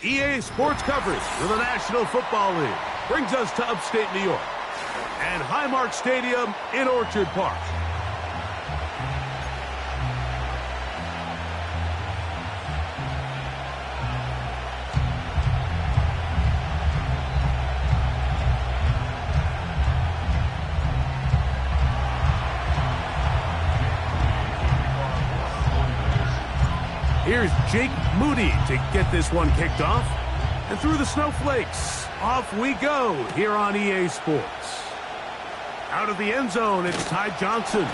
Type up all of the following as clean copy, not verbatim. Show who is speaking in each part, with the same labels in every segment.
Speaker 1: EA Sports coverage for the National Football League brings us to upstate New York and Highmark Stadium in Orchard Park. Here's Jake Moody to get this one kicked off. And through the snowflakes, off we go here on EA Sports. Out of the end zone, it's Ty Johnson.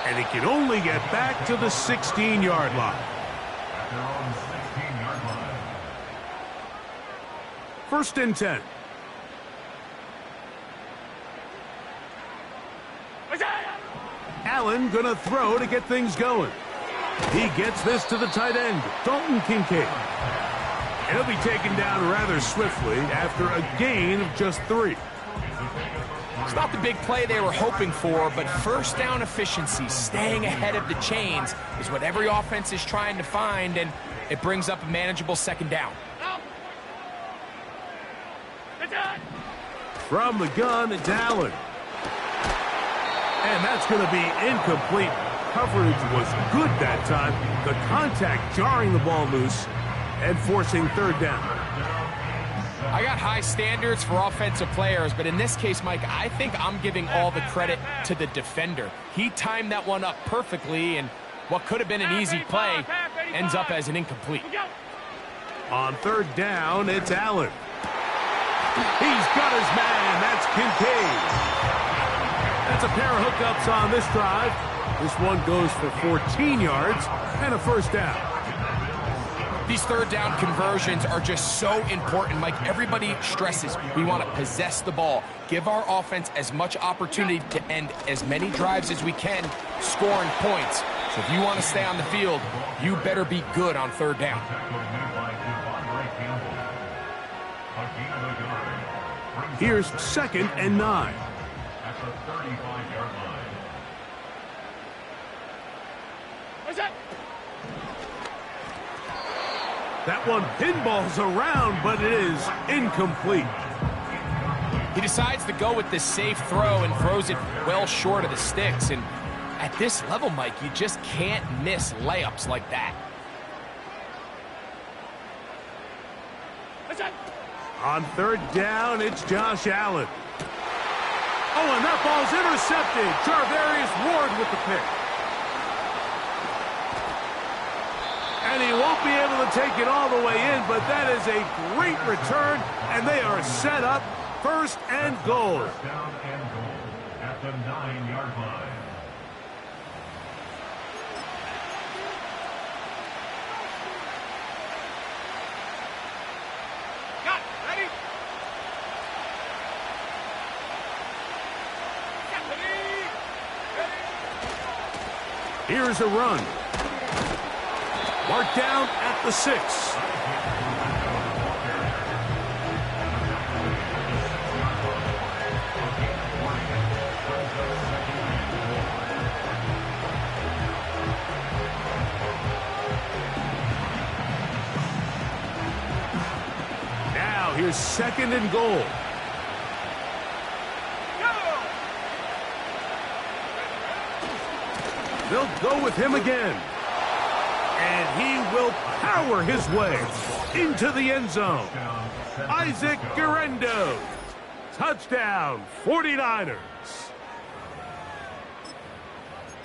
Speaker 1: And he can only get back to the 16-yard line. First and 10. Allen gonna throw to get things going. He gets this to the tight end, Dalton Kincaid. He'll be taken down rather swiftly after a gain of just 3.
Speaker 2: It's not the big play they were hoping for, but first down efficiency, staying ahead of the chains, is what every offense is trying to find, and it brings up a manageable second down.
Speaker 1: From the gun, it's Allen. And that's going to be incomplete. Coverage was good that time. The contact jarring the ball loose and forcing third down.
Speaker 2: I got high standards for offensive players, but in this case, Mike, I think I'm giving all the credit to the defender. He timed that one up perfectly, and what could have been an easy play ends up as an incomplete.
Speaker 1: On third down, it's Allen. He's got his man. That's Kincaid. That's a pair of hookups on this drive. This one goes for 14 yards and a first down.
Speaker 2: These third down conversions are just so important. Mike, everybody stresses we want to possess the ball, give our offense as much opportunity to end as many drives as we can, scoring points. So if you want to stay on the field, you better be good on third down.
Speaker 1: Here's second and 9.
Speaker 3: At the 35-yard line.
Speaker 1: That one pinballs around, but it is incomplete.
Speaker 2: He decides to go with the safe throw and throws it well short of the sticks. And at this level, Mike, you just can't miss layups like that.
Speaker 1: On third down, it's Josh Allen. Oh, and that ball's intercepted. Charvarius Ward with the pick. And he won't be able to take it all the way in, but that is a great return, and they are set up first and goal.
Speaker 3: First down and goal at the 9-yard line.
Speaker 1: Here's a run. Marked down at the 6. Now here's second and goal. They'll go with him again. And he will power his way into the end zone. Isaac Guerrero. Touchdown, 49ers.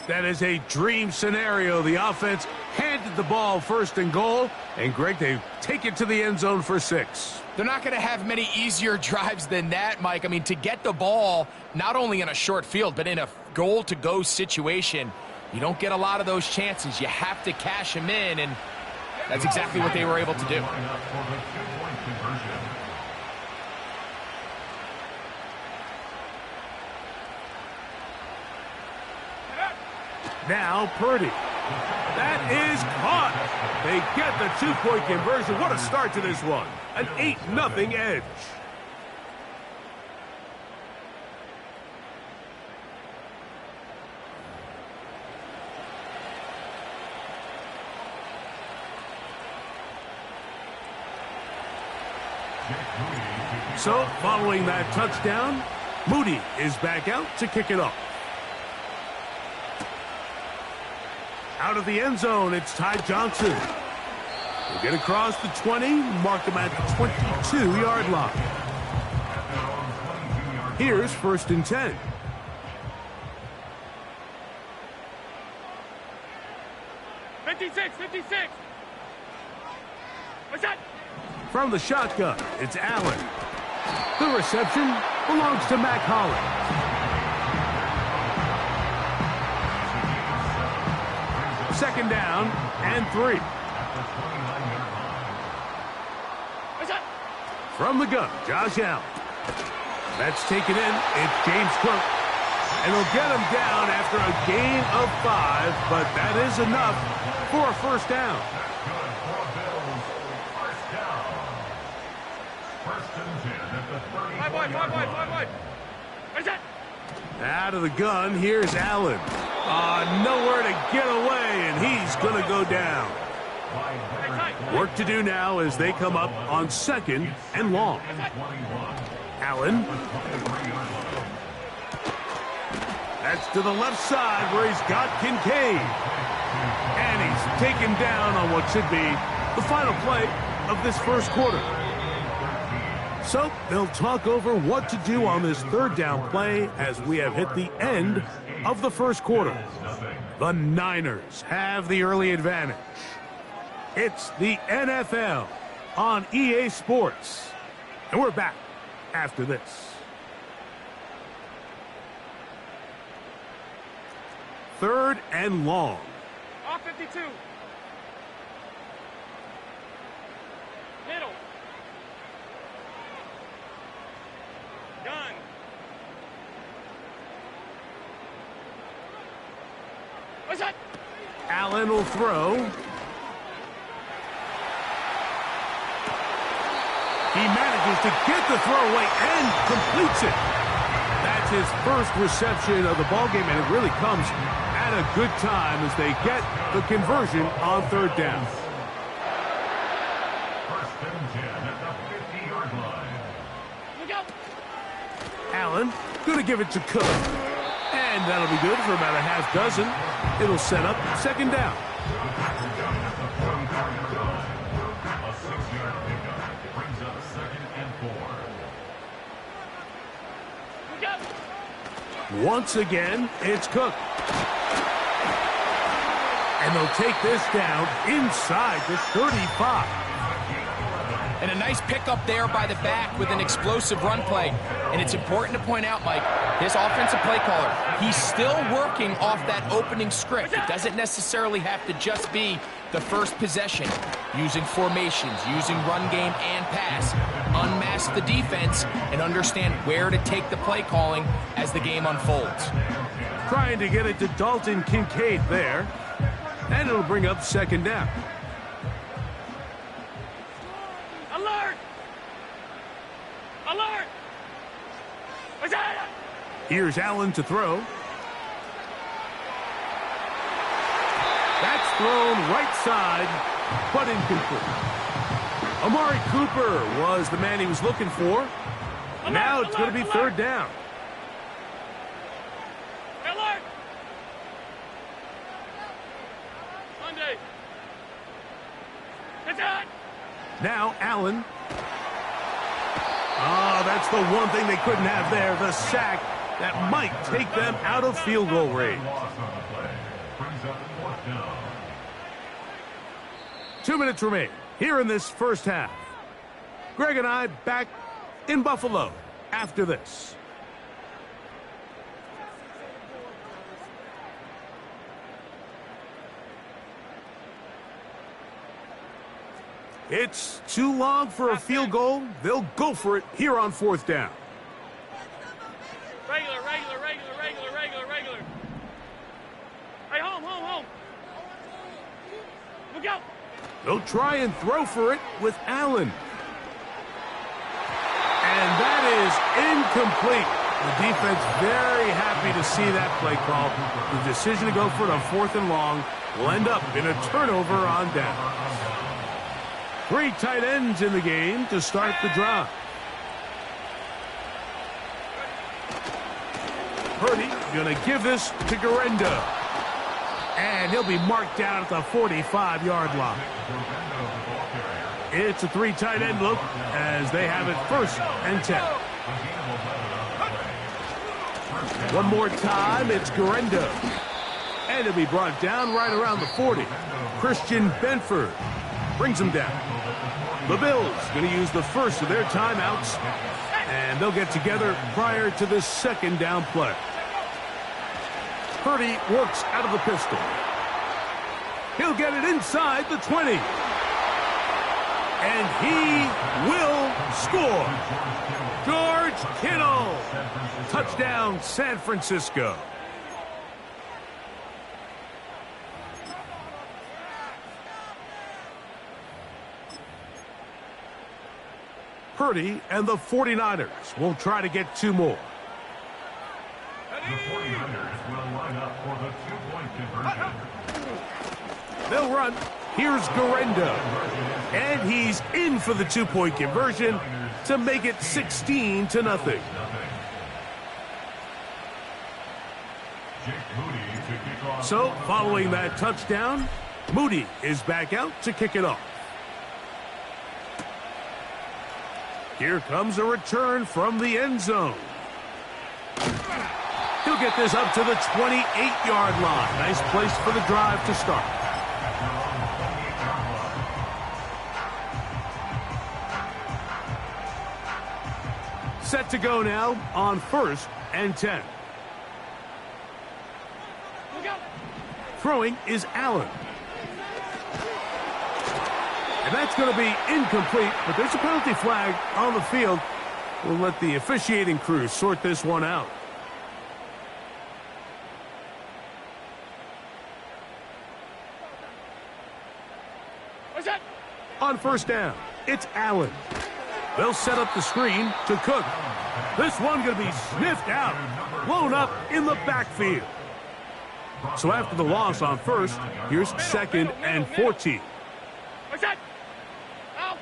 Speaker 1: That is a dream scenario. The offense handed the ball first and goal. And, Greg, they take it to the end zone for 6.
Speaker 2: They're not going to have many easier drives than that, Mike. I mean, to get the ball, not only in a short field, but in a goal-to-go situation, you don't get a lot of those chances. You have to cash them in, and that's exactly what they were able to do.
Speaker 1: Now Purdy. That is caught. They get the 2-point conversion. What a start to this one. An 8-0 edge. So, following that touchdown, Moody is back out to kick it off. Out of the end zone, it's Ty Johnson. He'll get across the 20, mark him at the 22-yard line. Here's 1st and 10.
Speaker 4: What's that?
Speaker 1: From the shotgun, it's Allen. The reception belongs to Mac Hollins. Second down and 3.
Speaker 4: What's that?
Speaker 1: From the gun, Josh Allen. That's taken in. It's James Cook. And he'll get him down after a gain of 5, but that is enough for a 1st down. Out of the gun, here's Allen. Nowhere to get away, and he's going to go down. Work to do now as they come up on 2nd and long. Allen. That's to the left side where he's got Kincaid. And he's taken down on what should be the final play of this 1st quarter. So they'll talk over what to do on this 3rd down play as we have hit the end of the 1st quarter. The Niners have the early advantage. It's the NFL on EA Sports. And we're back after this. 3rd and long.
Speaker 4: Off 52. Middle. Gun. What's that?
Speaker 1: Allen will throw. He manages to get the throw away and completes it. That's his 1st reception of the ballgame, and it really comes at a good time as they get the conversion on 3rd down.
Speaker 3: 1st and 10 at the 50-yard line.
Speaker 4: Look out.
Speaker 1: Allen going to give it to Cook. And that'll be good for about a half dozen. It'll set up 2nd down.
Speaker 3: A 6-yard pickup brings up 2nd and 4.
Speaker 4: Look out.
Speaker 1: Once again, it's Cook. And they'll take this down inside the 35.
Speaker 2: And a nice pickup there by the back with an explosive run play. And it's important to point out, Mike, this offensive play caller, he's still working off that opening script. It doesn't necessarily have to just be the 1st possession. Using formations, using run game and pass. Unmask the defense and understand where to take the play calling as the game unfolds.
Speaker 1: Trying to get it to Dalton Kincaid there. And it'll bring up 2nd down.
Speaker 4: Alert! Alert! What's that?
Speaker 1: Here's Allen to throw. That's thrown right side, but incomplete. Amari Cooper was the man he was looking for. Now it's going to be 3rd down.
Speaker 4: Alert! Monday. What's that?
Speaker 1: Now Allen. That's the one thing they couldn't have there, the sack that might take them out of field goal range. 2 minutes remain here in this 1st half. Greg and I back in Buffalo after this. It's too long for a field goal. They'll go for it here on 4th down.
Speaker 4: Regular. Hey, home. Look out.
Speaker 1: They'll try and throw for it with Allen. And that is incomplete. The defense very happy to see that play call. The decision to go for it on 4th and long will end up in a turnover on down. Three tight ends in the game to start the drive. Purdy going to give this to Garenda. And he'll be marked down at the 45-yard line. It's a three tight end look as they have it 1st and 10. One more time, it's Garenda. And he'll be brought down right around the 40. Christian Benford brings him down. The Bills going to use the first of their timeouts, and they'll get together prior to the 2nd down play. Purdy works out of the pistol. He'll get it inside the 20. And he will score. George Kittle. Touchdown, San Francisco. Purdy and the 49ers will try to get 2 more.
Speaker 3: The 49ers will line up for the 2-point conversion.
Speaker 1: They'll run. Here's Garenda. And he's in for the 2-point conversion to make it 16-0. So, following that touchdown, Moody is back out to kick it off. Here comes a return from the end zone. He'll get this up to the 28-yard line. Nice place for the drive to start. Set to go now on 1st and 10. Throwing is Allen. And that's going to be incomplete, but there's a penalty flag on the field. We'll let the officiating crew sort this one out.
Speaker 4: What's that?
Speaker 1: On 1st down, it's Allen. They'll set up the screen to Cook. This one going to be sniffed out, blown up in the backfield. So after the loss on 1st, here's 2nd and 14.
Speaker 4: What's that? Out.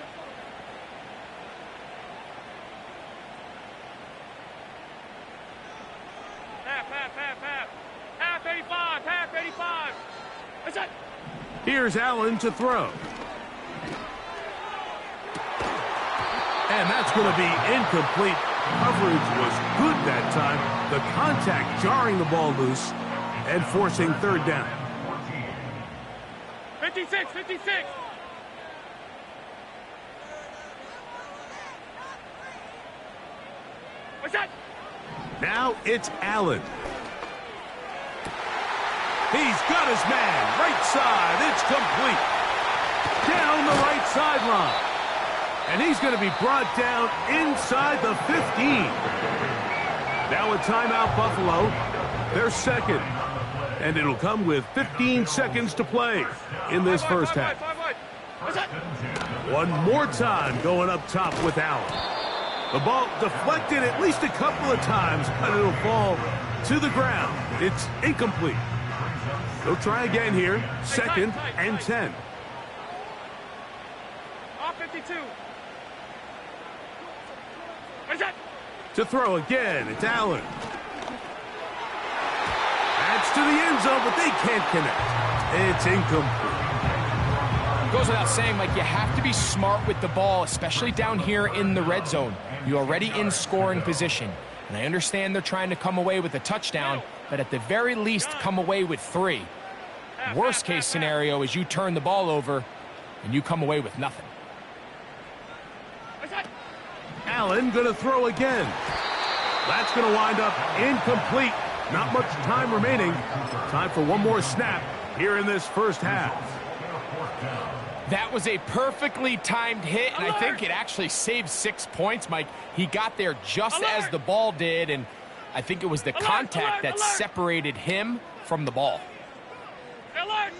Speaker 4: Half 85. What's that?
Speaker 1: Here's Allen to throw. And that's going to be incomplete. Coverage was good that time. The contact jarring the ball loose and forcing 3rd down.
Speaker 4: 56. What's that?
Speaker 1: Now it's Allen. He's got his man. Right side. It's complete. Down the right sideline. And he's going to be brought down inside the 15. Now a timeout, Buffalo. They're 2nd. And it'll come with 15 seconds to play in this first half. One more time going up top with Allen. The ball deflected at least a couple of times, but it'll fall to the ground. It's incomplete. They'll try again here. 2nd and 10.
Speaker 4: Off 52. What's that?
Speaker 1: To throw again, it's Allen. That's to the end zone, but they can't connect. It's incomplete.
Speaker 2: Goes without saying, Mike, you have to be smart with the ball, especially down here in the red zone. You're already in scoring position. And I understand they're trying to come away with a touchdown, but at the very least, come away with 3. Worst case scenario is you turn the ball over and you come away with nothing.
Speaker 1: Allen going to throw again. That's going to wind up incomplete. Not much time remaining. Time for one more snap here in this first half.
Speaker 2: That was a perfectly timed hit, and I think it actually saved 6 points, Mike. He got there just as the ball did, and I think it was the contact that separated him from the ball.
Speaker 4: Alert!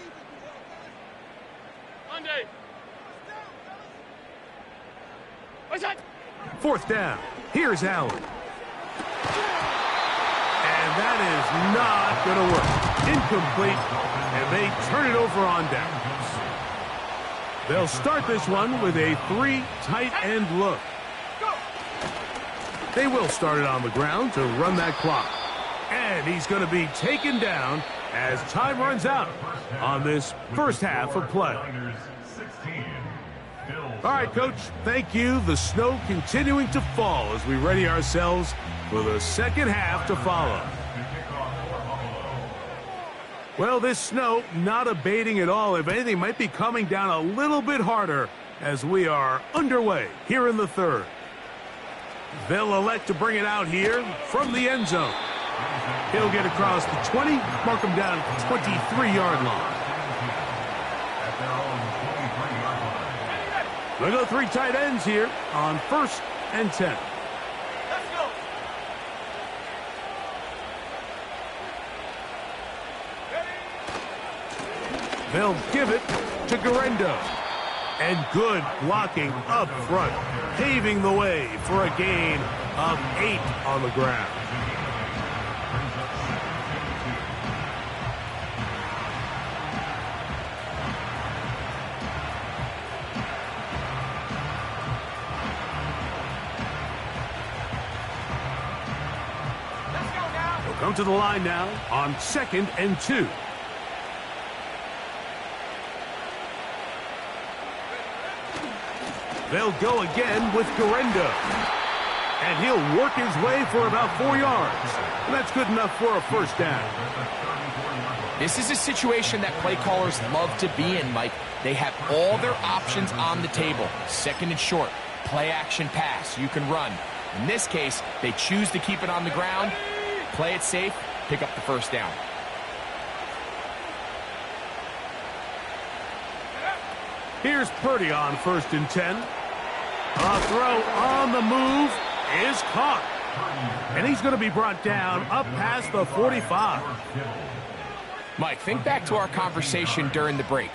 Speaker 4: Monday. What's that?
Speaker 1: 4th down. Here's Allen. And that is not going to work. Incomplete. And they turn it over on downs. They'll start this one with a 3 tight end look. They will start it on the ground to run that clock. And he's going to be taken down as time runs out on this first half of play. All right, Coach, thank you. The snow continuing to fall as we ready ourselves for the second half to follow. Well, this snow not abating at all. If anything, might be coming down a little bit harder as we are underway here in the third. They'll elect to bring it out here from the end zone. He'll get across the 20, mark him down at the 23-yard line. They'll go 3 tight ends here on 1st and 10.
Speaker 4: Let's go.
Speaker 1: They'll give it to Garendo. And good blocking up front, paving the way for a gain of 8 on the ground.
Speaker 4: Let's go now.
Speaker 1: They'll come to the line now on 2nd and 2. They'll go again with Garendo. And he'll work his way for about 4 yards. And that's good enough for a first down.
Speaker 2: This is a situation that play callers love to be in, Mike. They have all their options on the table. 2nd and short, play action pass, you can run. In this case, they choose to keep it on the ground, play it safe, pick up the first down.
Speaker 1: Here's Purdy on 1st and 10. A throw on the move is caught. And he's going to be brought down up past the 45.
Speaker 2: Mike, think back to our conversation during the break.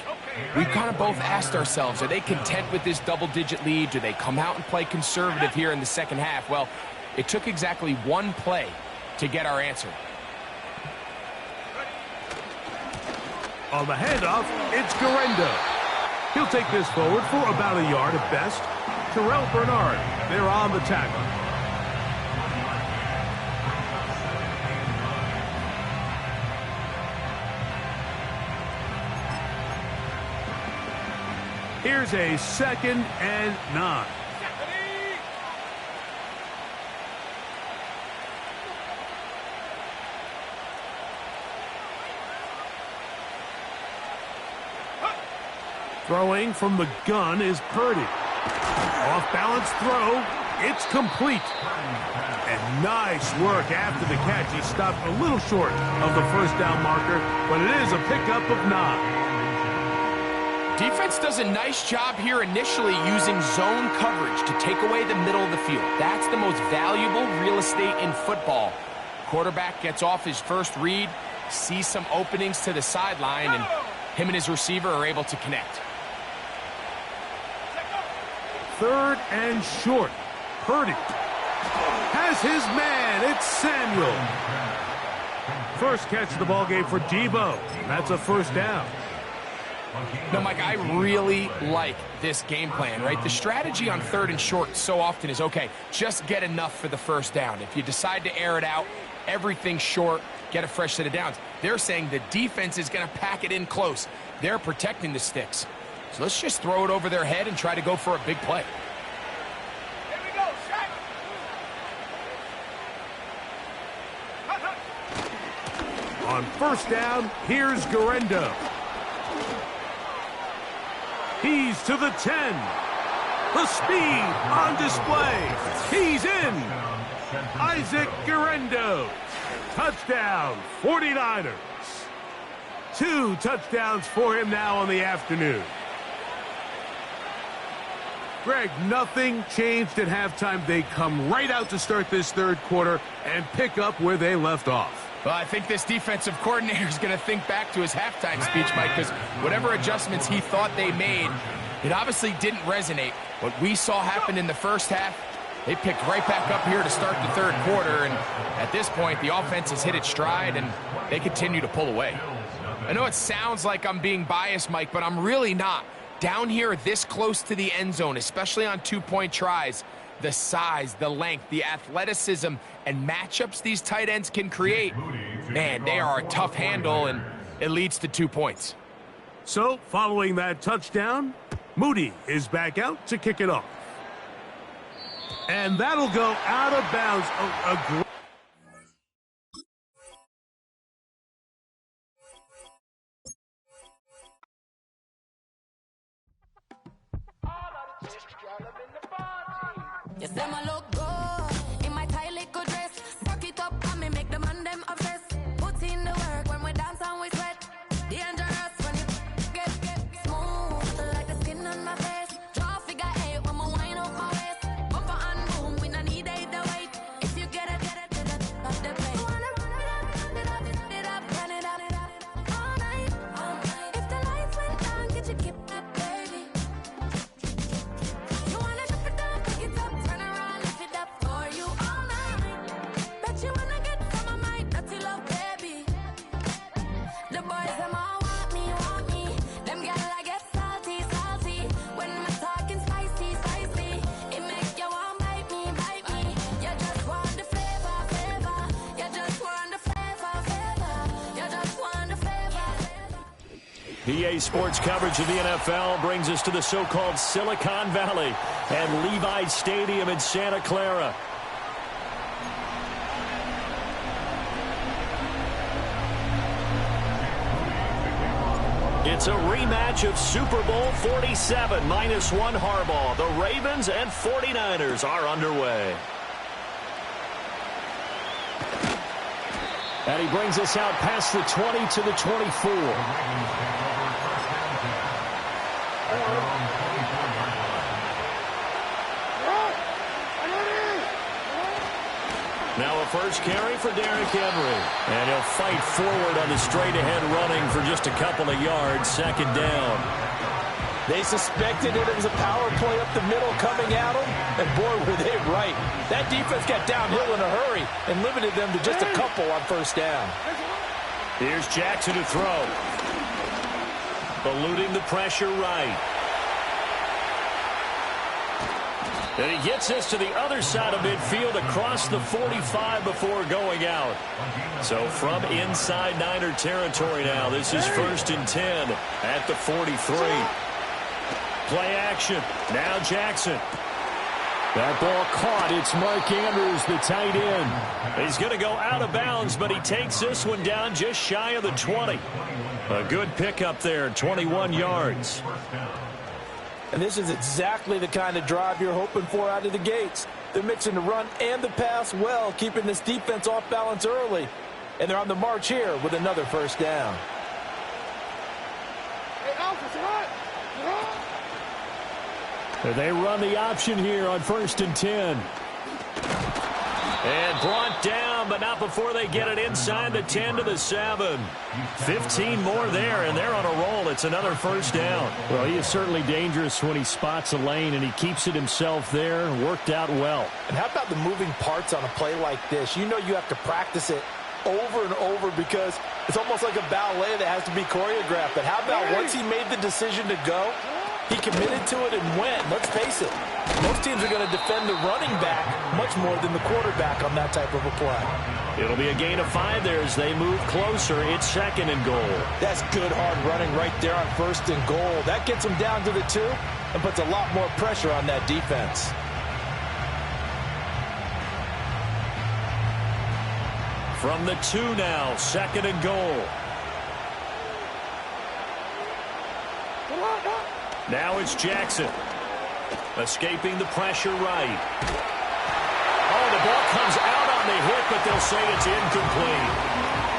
Speaker 2: We kind of both asked ourselves, are they content with this double-digit lead? Do they come out and play conservative here in the second half? Well, it took exactly 1 play to get our answer.
Speaker 1: On the handoff, it's Garendo. He'll take this forward for about a yard at best. Terrell Bernard, they're on the tackle. Here's a 2nd and 9. Throwing from the gun is Purdy. Off-balance throw. It's complete. And nice work after the catch. He stopped a little short of the first down marker, but it is a pickup of 9.
Speaker 2: Defense does a nice job here initially using zone coverage to take away the middle of the field. That's the most valuable real estate in football. Quarterback gets off his first read, sees some openings to the sideline, and him and his receiver are able to connect.
Speaker 1: 3rd and short. Purdy has his man. It's Samuel. First catch of the ball game for Debo. That's a first down.
Speaker 2: No, Mike, I really like this game plan, right? The strategy on 3rd and short so often is, okay, just get enough for the first down. If you decide to air it out, everything short, get a fresh set of downs. They're saying the defense is going to pack it in close. They're protecting the sticks. So let's just throw it over their head and try to go for a big play.
Speaker 4: Here we go. Shot.
Speaker 1: On first down, here's Garendo. He's to the 10. The speed on display. He's in. Isaac Garendo. Touchdown, 49ers. 2 touchdowns for him now on the afternoon. Greg, nothing changed at halftime. They come right out to start this third quarter and pick up where they left off.
Speaker 2: Well, I think this defensive coordinator is going to think back to his halftime speech, Mike, because whatever adjustments he thought they made, it obviously didn't resonate. What we saw happen in the first half, they picked right back up here to start the third quarter, and at this point, the offense has hit its stride, and they continue to pull away. I know it sounds like I'm being biased, Mike, but I'm really not. Down here this close to the end zone, especially on two-point tries, the size, the length, the athleticism, and matchups these tight ends can create, man, they are a tough handle, and it leads to 2 points.
Speaker 1: So, following that touchdown, Moody is back out to kick it off. And that'll go out of bounds.
Speaker 5: You say my look good in my tight little dress. Tuck it up and me make the man them obsessed. Put in the work when we dance and we sweat. Dangerous when you get smooth like the skin on my face. Draw figure eight when we wind up my waist. Bumper and boom, we no need either wait. If you get it, off the plate. You wanna run it up, run it up, all night. If the lights went down, get your kip up, baby. You wanna drop it down, pick it up, turn around, lift it up for you all night. Bet you wanna get some of my dirty love, baby. The boys them all want me. Them gyal I get salty. When my talking spicy. It make you want bite me. You just want the flavor. You just want the flavor. You just want the flavor.
Speaker 6: PA Sports coverage of the NFL brings us to the so-called Silicon Valley and Levi Stadium in Santa Clara. It's a rematch of Super Bowl 47, -1 Harbaugh. The Ravens and 49ers are underway. And he brings us out past the 20 to the 24. Now a first carry for Derrick Henry. And he'll fight forward on the straight-ahead running for just a couple of yards. Second down.
Speaker 7: They suspected it was a power play up the middle coming at them, and boy, were they right. That defense got downhill in a hurry and limited them to just a couple on first down.
Speaker 6: Here's Jackson to throw. Eluding the pressure right. And he gets this to the other side of midfield across the 45 before going out. So from inside Niner territory now, this is 1st and 10 at the 43. Play action. Now Jackson. That ball caught. It's Mark Andrews, the tight end. He's going to go out of bounds, but he takes this one down just shy of the 20. A good pickup there, 21 yards.
Speaker 7: And this is exactly the kind of drive you're hoping for out of the gates. They're mixing the run and the pass well, keeping this defense off balance early. And they're on the march here with another first down.
Speaker 6: They run the option here on 1st and 10. And brought down, but not before they get it inside the 10 to the 7. 15 more there, and they're on a roll. It's another first down. Well, he is certainly dangerous when he spots a lane, and he keeps it himself there. Worked out well.
Speaker 7: And how about the moving parts on a play like this? You know you have to practice it over and over because it's almost like a ballet that has to be choreographed. But how about once he made the decision to go, he committed to it and went. Let's face it, most teams are going to defend the running back much more than the quarterback on that type of a play.
Speaker 6: It'll be a gain of 5 there as they move closer. It's 2nd and goal.
Speaker 7: That's good hard running right there on 1st and goal. That gets them down to the 2 and puts a lot more pressure on that defense.
Speaker 6: From the 2 now, 2nd and goal. Now it's Jackson. Escaping the pressure right. Oh, the ball comes out on the hit, but they'll say it's incomplete.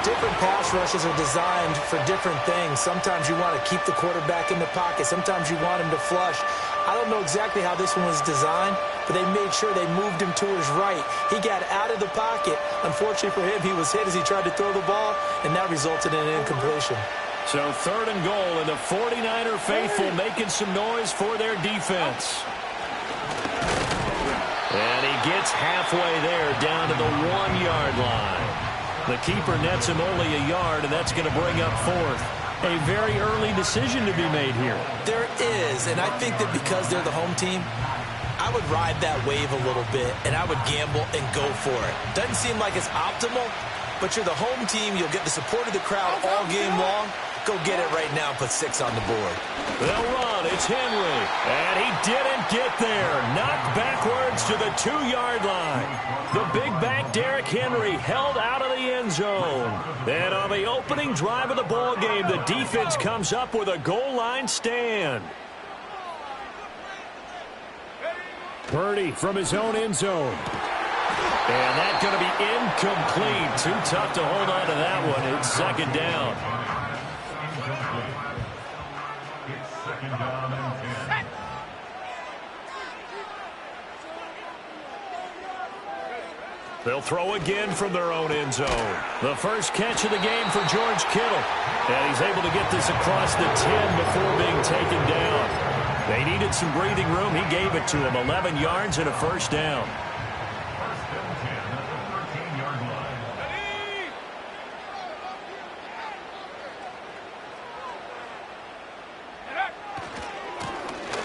Speaker 7: Different pass rushes are designed for different things. Sometimes you want to keep the quarterback in the pocket. Sometimes you want him to flush. I don't know exactly how this one was designed, but they made sure they moved him to his right. He got out of the pocket. Unfortunately for him, he was hit as he tried to throw the ball, and that resulted in an incompletion.
Speaker 6: So 3rd and goal, and the 49er faithful making some noise for their defense. And he gets halfway there, down to the 1-yard line. The keeper nets him only a yard, and that's going to bring up 4th. A very early decision to be made here.
Speaker 7: There is, and I think that because they're the home team, I would ride that wave a little bit, and I would gamble and go for it. Doesn't seem like it's optimal, but you're the home team. You'll get the support of the crowd all game long. Go get it right now and put 6 on the board.
Speaker 6: They'll run. It's Henry. And he didn't get there. Knocked backwards to the 2-yard line. The big back, Derrick Henry, held out of the end zone. And on the opening drive of the ball game, the defense comes up with a goal line stand. Purdy from his own end zone. And that's going to be incomplete. Too tough to hold on to that one. It's second down. They'll throw again from their own end zone. The first catch of the game for George Kittle. And he's able to get this across the 10 before being taken down. They needed some breathing room. He gave it to him. 11 yards and a first down.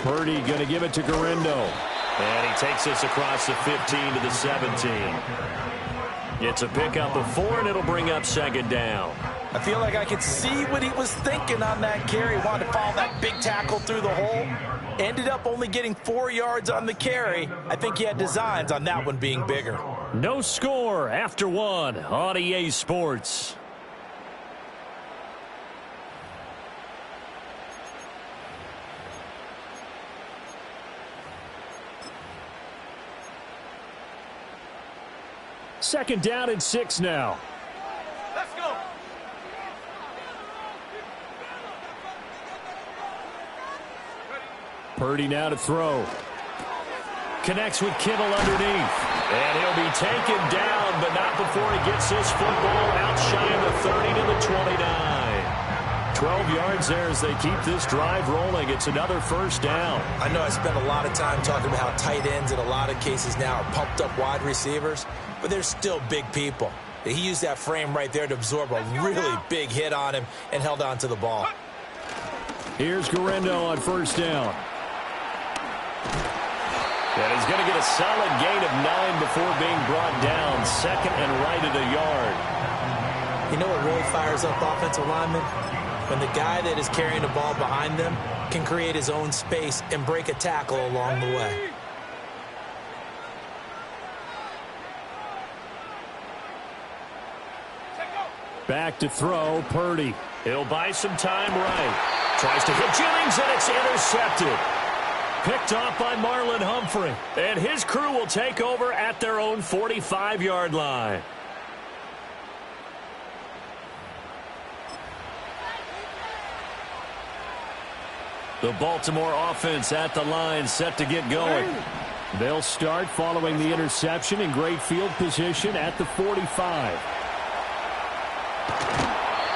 Speaker 6: Purdy going to give it to Garindo. And he takes this across the 15 to the 17. It's a pickup of 4, and it'll bring up second down.
Speaker 7: I feel like I could see what he was thinking on that carry. Wanted to follow that big tackle through the hole. Ended up only getting 4 yards on the carry. I think he had designs on that one being bigger.
Speaker 6: No score after 1 on EA Sports. Second down and 6 now.
Speaker 4: Let's go.
Speaker 6: Purdy now to throw. Connects with Kittle underneath. And he'll be taken down, but not before he gets this football out shy of the 30 to the 29. 12 yards there as they keep this drive rolling. It's another first down.
Speaker 7: I know I spent a lot of time talking about how tight ends in a lot of cases now are pumped up wide receivers, but they're still big people. He used that frame right there to absorb a really big hit on him and held on to the ball.
Speaker 6: Here's Garindo on first down. And he's going to get a solid gain of 9 before being brought down. Second and right at a yard.
Speaker 7: You know what really fires up offensive linemen? When the guy that is carrying the ball behind them can create his own space and break a tackle along the way.
Speaker 6: Back to throw, Purdy. He'll buy some time right. Tries to hit Jennings, and it's intercepted. Picked off by Marlon Humphrey. And his crew will take over at their own 45-yard line. The Baltimore offense at the line, set to get going. They'll start following the interception in great field position at the 45.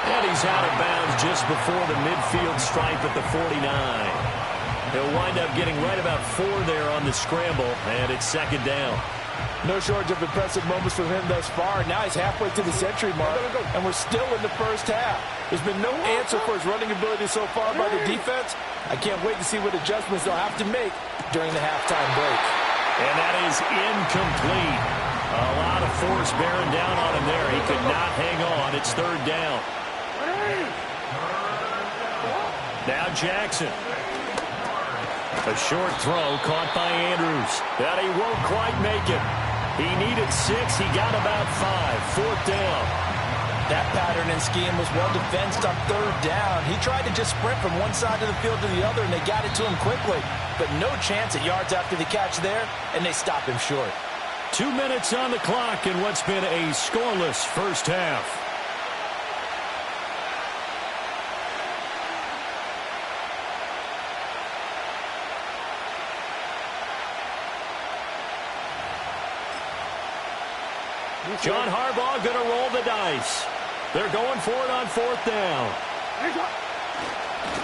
Speaker 6: And he's out of bounds just before the midfield stripe at the 49. He'll wind up getting right about 4 there on the scramble, and it's second down.
Speaker 7: No shortage of impressive moments from him thus far. Now he's halfway to the century mark, and we're still in the first half. There's been no answer for his running ability so far by the defense. I can't wait to see what adjustments they'll have to make during the halftime break.
Speaker 6: And that is incomplete. A lot of force bearing down on him there. He could not hang on. It's third down. Now Jackson. A short throw caught by Andrews. But he won't quite make it. He needed 6. He got about 5. Fourth down.
Speaker 7: That pattern and scheme was well defensed on third down. He tried to just sprint from one side of the field to the other, and they got it to him quickly. But no chance at yards after the catch there, and they stop him short.
Speaker 6: 2 minutes on the clock in what's been a scoreless first half. John Harbaugh going to roll the dice. They're going for it on fourth down.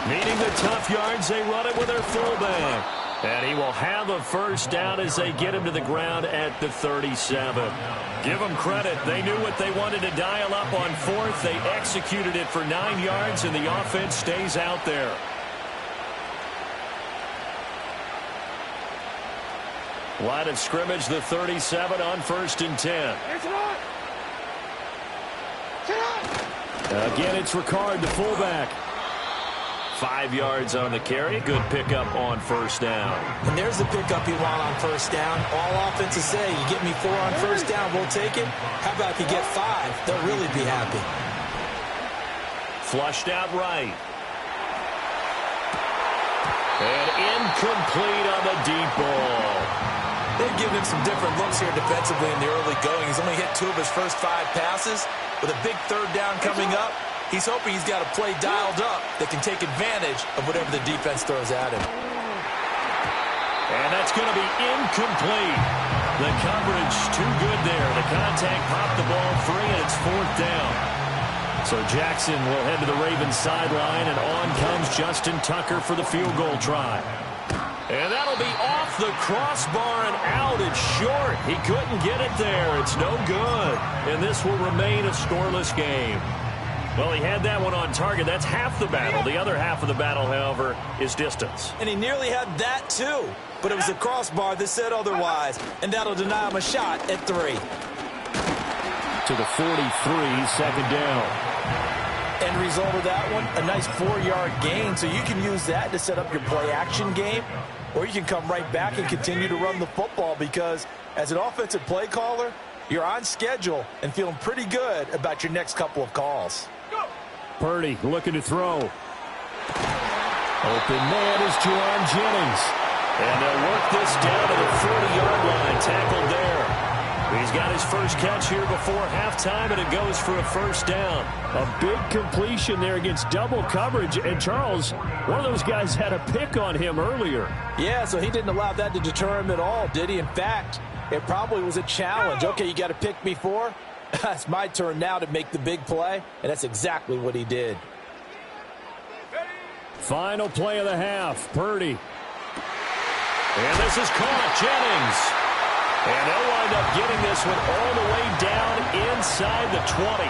Speaker 6: Needing the tough yards, they run it with their fullback. And he will have a first down as they get him to the ground at the 37. Give them credit. They knew what they wanted to dial up on fourth. They executed it for 9 yards, and the offense stays out there. Line of scrimmage, the 37 on 1st and 10. Again, it's Ricard, the fullback. 5 yards on the carry. Good pickup on first down.
Speaker 7: And there's the pickup you want on first down. All offenses say, you get me 4 on first down, we'll take it. How about if you get 5? They'll really be happy.
Speaker 6: Flushed out right. And incomplete on the deep ball.
Speaker 7: They've given him some different looks here defensively in the early going. He's only hit 2 of his first 5 passes. With a big third down coming up, he's hoping he's got a play dialed up that can take advantage of whatever the defense throws at him.
Speaker 6: And that's going to be incomplete. The coverage too good there. The contact popped the ball free, and it's 4th down. So Jackson will head to the Ravens sideline, and on comes Justin Tucker for the field goal try. And that'll be off the crossbar and out. It's short. He couldn't get it there. It's no good. And this will remain a scoreless game. Well, he had that one on target. That's half the battle. The other half of the battle, however, is distance.
Speaker 7: And he nearly had that, too. But it was the crossbar that said otherwise. And that'll deny him a shot at 3.
Speaker 6: To the 43, second down.
Speaker 7: End result of that one, a nice 4-yard gain. So you can use that to set up your play-action game. Or you can come right back and continue to run the football because as an offensive play caller, you're on schedule and feeling pretty good about your next couple of calls.
Speaker 6: Purdy looking to throw. Open man is Juwan Jennings. And they'll work this down to the 40-yard line. Tackled there. He's got his first catch here before halftime, and it goes for a first down. A big completion there against double coverage. And Charles, one of those guys had a pick on him earlier.
Speaker 7: Yeah, so he didn't allow that to deter him at all, did he? In fact, it probably was a challenge. Okay, you got to pick me 4? It's my turn now to make the big play, and that's exactly what he did.
Speaker 6: Final play of the half, Purdy. And this is caught, Jennings. And they'll wind up getting this one all the way down inside the 20.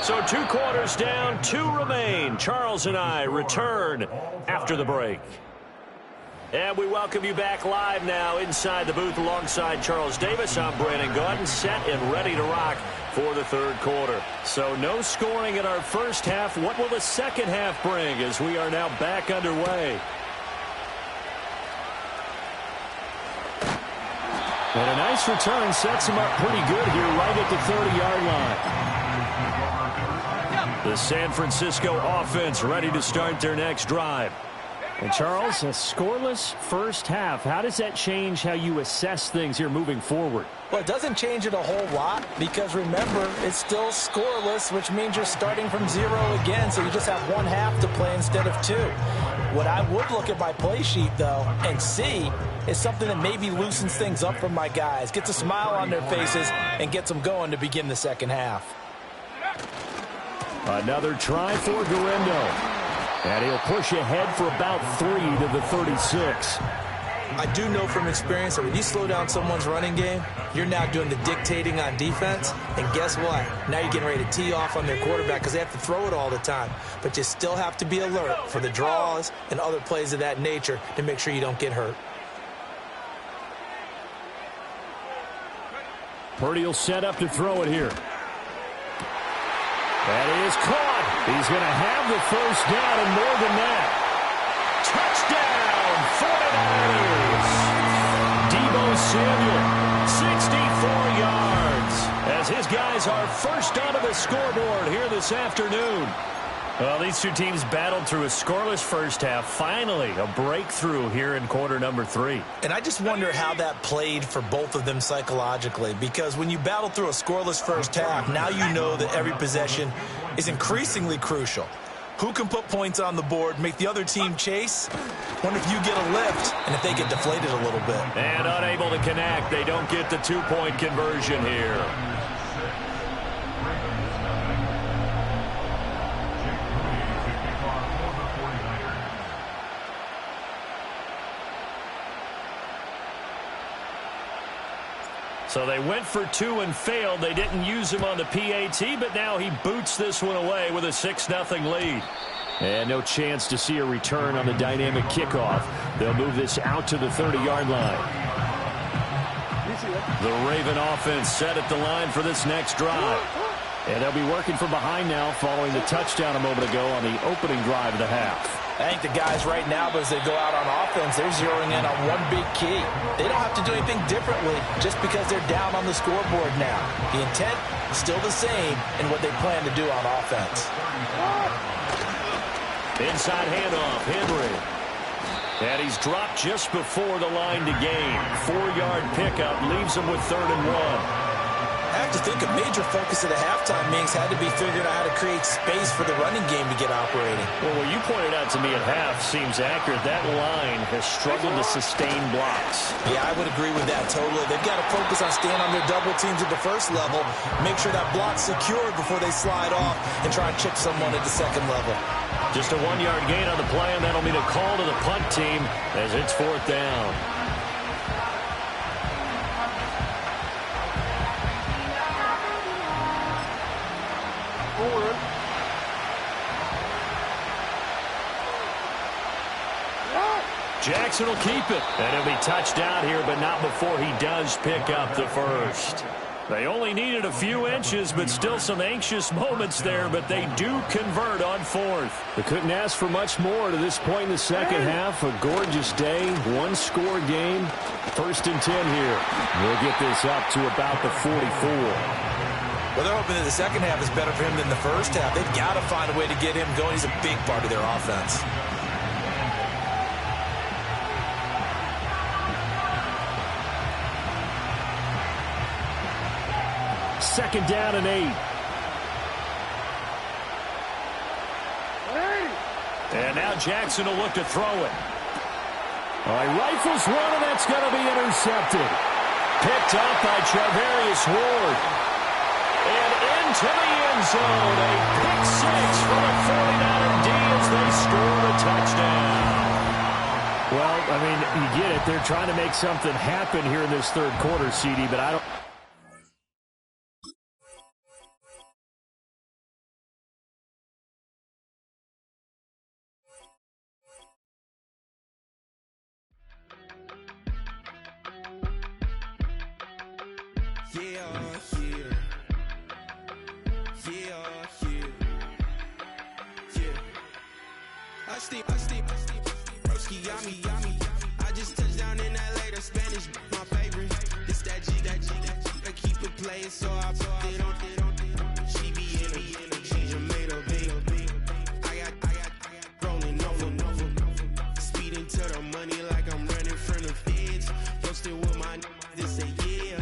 Speaker 6: So 2 quarters down, 2 remain. Charles and I return after the break. And we welcome you back live now inside the booth alongside Charles Davis. I'm Brandon Gaudin, set and ready to rock for the 3rd quarter. So no scoring in our first half. What will the second half bring as we are now back underway? And a nice return sets him up pretty good here right at the 30-yard line. The San Francisco offense ready to start their next drive. And Charles, a scoreless first half. How does that change how you assess things here moving forward?
Speaker 7: Well, it doesn't change it a whole lot because, remember, it's still scoreless, which means you're starting from 0 again, so you just have 1 half to play instead of 2. What I would look at my play sheet, though, and see is something that maybe loosens things up for my guys, gets a smile on their faces, and gets them going to begin the second half.
Speaker 6: Another try for Guerrero. And he'll push ahead for about 3 to the 36.
Speaker 7: I do know from experience that when you slow down someone's running game, you're now doing the dictating on defense. And guess what? Now you're getting ready to tee off on their quarterback because they have to throw it all the time. But you still have to be alert for the draws and other plays of that nature to make sure you don't get hurt.
Speaker 6: Purdy will set up to throw it here. That is caught. He's going to have the first down and more than that. Touchdown, 49ers. Deebo Samuel, 64 yards. As his guys are first onto the scoreboard here this afternoon. Well, these two teams battled through a scoreless first half. Finally, a breakthrough here in quarter number 3.
Speaker 7: And I just wonder how that played for both of them psychologically, because when you battle through a scoreless first half, now you know that every possession is increasingly crucial. Who can put points on the board, make the other team chase? Wonder if you get a lift and if they get deflated a little bit.
Speaker 6: And unable to connect. They don't get the 2-point conversion here. So they went for 2 and failed. They didn't use him on the PAT, but now he boots this one away with a 6-0 lead. And no chance to see a return on the dynamic kickoff. They'll move this out to the 30-yard line. The Raven offense set at the line for this next drive. And they'll be working from behind now following the touchdown a moment ago on the opening drive of the half.
Speaker 7: I think the guys right now, as they go out on offense, they're zeroing in on one big key. They don't have to do anything differently just because they're down on the scoreboard now. The intent is still the same in what they plan to do on offense.
Speaker 6: Inside handoff, Henry. And he's dropped just before the line to gain. 4-yard pickup leaves him with 3rd and 1.
Speaker 7: I have to think a major focus of the halftime meetings had to be figuring out how to create space for the running game to get operating.
Speaker 6: Well, what you pointed out to me at half seems accurate. That line has struggled to sustain blocks.
Speaker 7: Yeah, I would agree with that totally. They've got to focus on staying on their double teams at the first level, make sure that block's secured before they slide off and try and chip someone at the second level.
Speaker 6: Just a 1-yard gain on the play, and that'll mean a call to the punt team as it's 4th down. Jackson will keep it. And he'll be touched down here, but not before he does pick up the first. They only needed a few inches, but still some anxious moments there, but they do convert on 4th. They couldn't ask for much more to this point in the second half. A gorgeous day, 1-score game. 1st and 10 here. We'll get this up to about the 44.
Speaker 7: Well, they're hoping that the second half is better for him than the first half. They've got to find a way to get him going. He's a big part of their offense.
Speaker 6: Second down and 8. And now Jackson will look to throw it. All right, rifles one, and that's going to be intercepted. Picked up by Charvarius Ward. And into the end zone. A pick 6 for the 49er D as they score the touchdown. Well, I mean, you get it. They're trying to make something happen here in this third quarter, CD, but I don't...
Speaker 8: I just touched down in LA, the Spanish, my favorite. This that G, I keep it playing, so I put it on. She be in it, she just made a big. I got rolling over. Speeding to the money like I'm running from the feds. Posted with my this say yeah.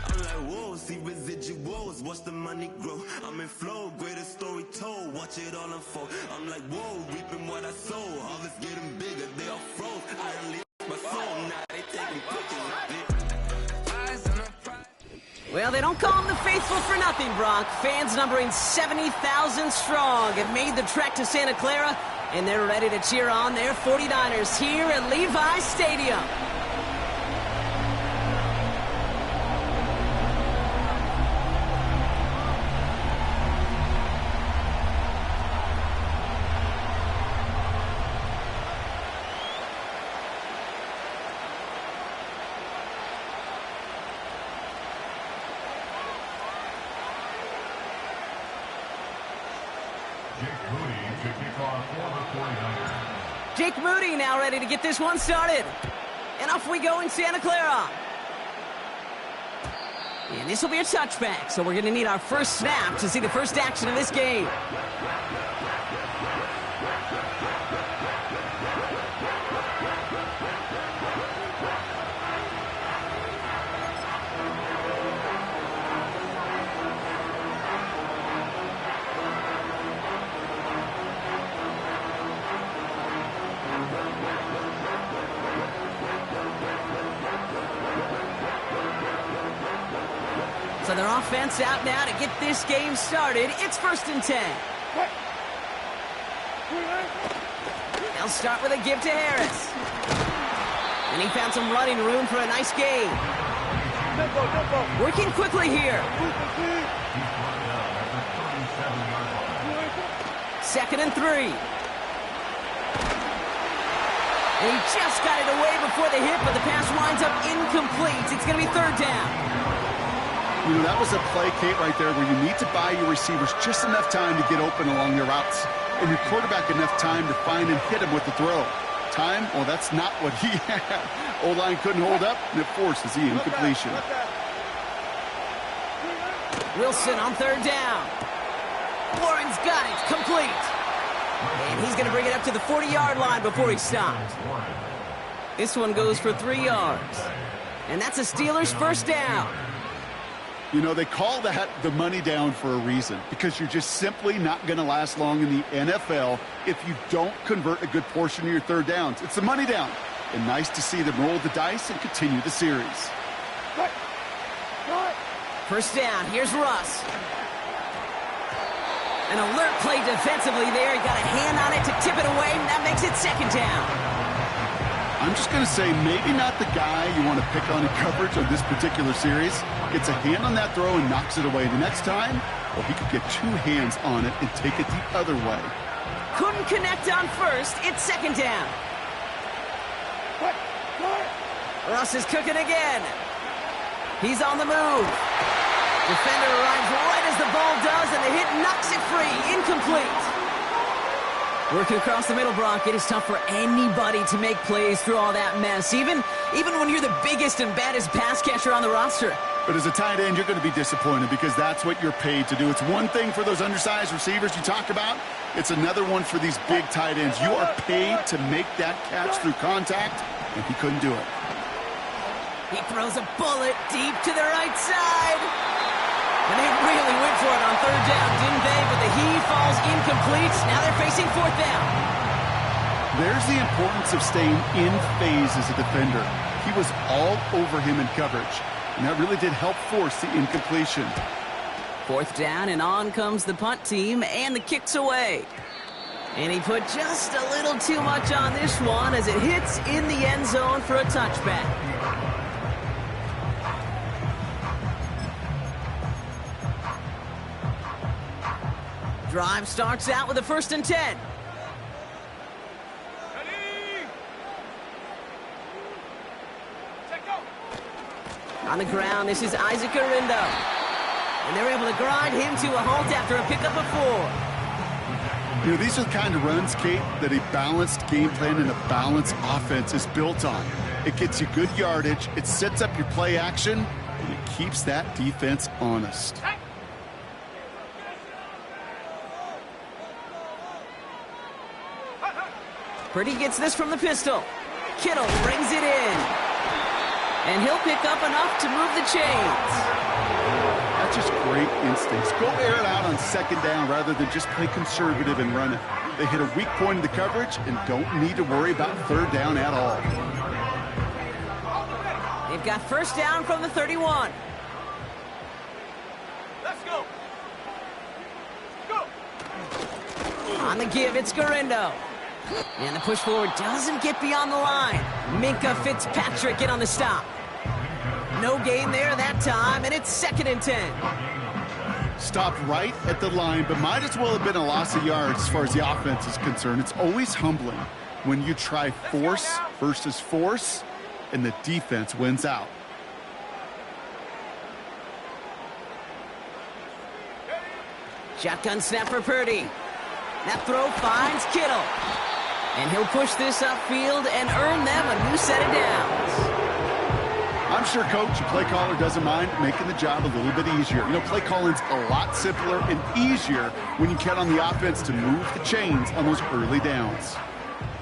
Speaker 8: I'm like, whoa, see residuals, watch the money grow. I'm in flow, greatest story told, watch it all unfold. I'm like, whoa, reaping what I sow, harvest getting bigger, they all froze. I done leave my soul, now they taking pictures of it.
Speaker 9: Well, they don't call them the faithful for nothing, Brock. Fans numbering 70,000 strong have made the trek to Santa Clara, and they're ready to cheer on their 49ers here at Levi Stadium. Jake Moody now ready to get this one started. And off we go in Santa Clara. And this will be a touchback, so we're going to need our first snap to see the first action of this game. So their offense out now to get this game started. It's 1st and 10. They'll start with a give to Harris. And he found some running room for a nice gain. Working quickly here. Second and 3. And he just got it away before the hit, but the pass winds up incomplete. It's going to be third down.
Speaker 10: You know, that was a play, Kate, right there where you need to buy your receivers just enough time to get open along their routes, and your quarterback enough time to find and hit him with the throw. Time, well, that's not what he had. O-line couldn't hold up, and it forces the incompletion.
Speaker 9: Wilson on third down. Warren's got it, complete. And he's going to bring it up to the 40-yard line before he stops. This one goes for 3 yards. And that's a Steelers first down.
Speaker 10: You know, they call that the money down for a reason, because you're just simply not going to last long in the NFL if you don't convert a good portion of your third downs. It's the money down. And nice to see them roll the dice and continue the series.
Speaker 9: First down, here's Russ. An alert play defensively there. He got a hand on it to tip it away, and that makes it second down.
Speaker 10: I'm just going to say maybe not the guy you want to pick on in coverage on this particular series. Gets a hand on that throw and knocks it away. The next time, well, he could get 2 hands on it and take it the other way.
Speaker 9: Couldn't connect on first. It's second down. Russ is cooking again. He's on the move. Defender arrives right as the ball does, and the hit knocks it free. Incomplete. Working across the middle, Brock, it is tough for anybody to make plays through all that mess, even when you're the biggest and baddest pass catcher on the roster.
Speaker 10: But as a tight end, you're going to be disappointed because that's what you're paid to do. It's one thing for those undersized receivers you talk about. It's another one for these big tight ends. You are paid to make that catch through contact, and he couldn't do it.
Speaker 9: He throws a bullet deep to the right side. And they really went for it on third down, didn't they? But the heave falls incomplete. Now they're facing fourth down.
Speaker 10: There's the importance of staying in phase as a defender. He was all over him in coverage, and that really did help force the incompletion.
Speaker 9: Fourth down, and on comes the punt team, and the kick's away. And he put just a little too much on this one as it hits in the end zone for a touchback. Drive starts out with a 1st and 10.
Speaker 4: Ready? Set, go.
Speaker 9: On the ground, this is Isaac Arindo. And they're able to grind him to a halt after a pickup of 4.
Speaker 10: You know, these are the kind of runs, Kate, that a balanced game plan and a balanced offense is built on. It gets you good yardage, it sets up your play action, and it keeps that defense honest.
Speaker 9: Purdy gets this from the pistol. Kittle brings it in. And he'll pick up enough to move the chains.
Speaker 10: That's just great instincts. Go air it out on second down rather than just play conservative and run it. They hit a weak point in the coverage and don't need to worry about third down at all.
Speaker 9: They've got first down from the 31.
Speaker 4: Let's go. Go.
Speaker 9: On the give, it's Garindo. And the push forward doesn't get beyond the line. Minkah Fitzpatrick in on the stop. No gain there that time, and it's 2nd and 10.
Speaker 10: Stopped right at the line, but might as well have been a loss of yards as far as the offense is concerned. It's always humbling when you try force versus force, and the defense wins out.
Speaker 9: Shotgun snap for Purdy. That throw finds Kittle. And he'll push this upfield and earn them a new set of downs.
Speaker 10: I'm sure coach and play caller doesn't mind making the job a little bit easier. You know, play calling's a lot simpler and easier when you count on the offense to move the chains on those early downs.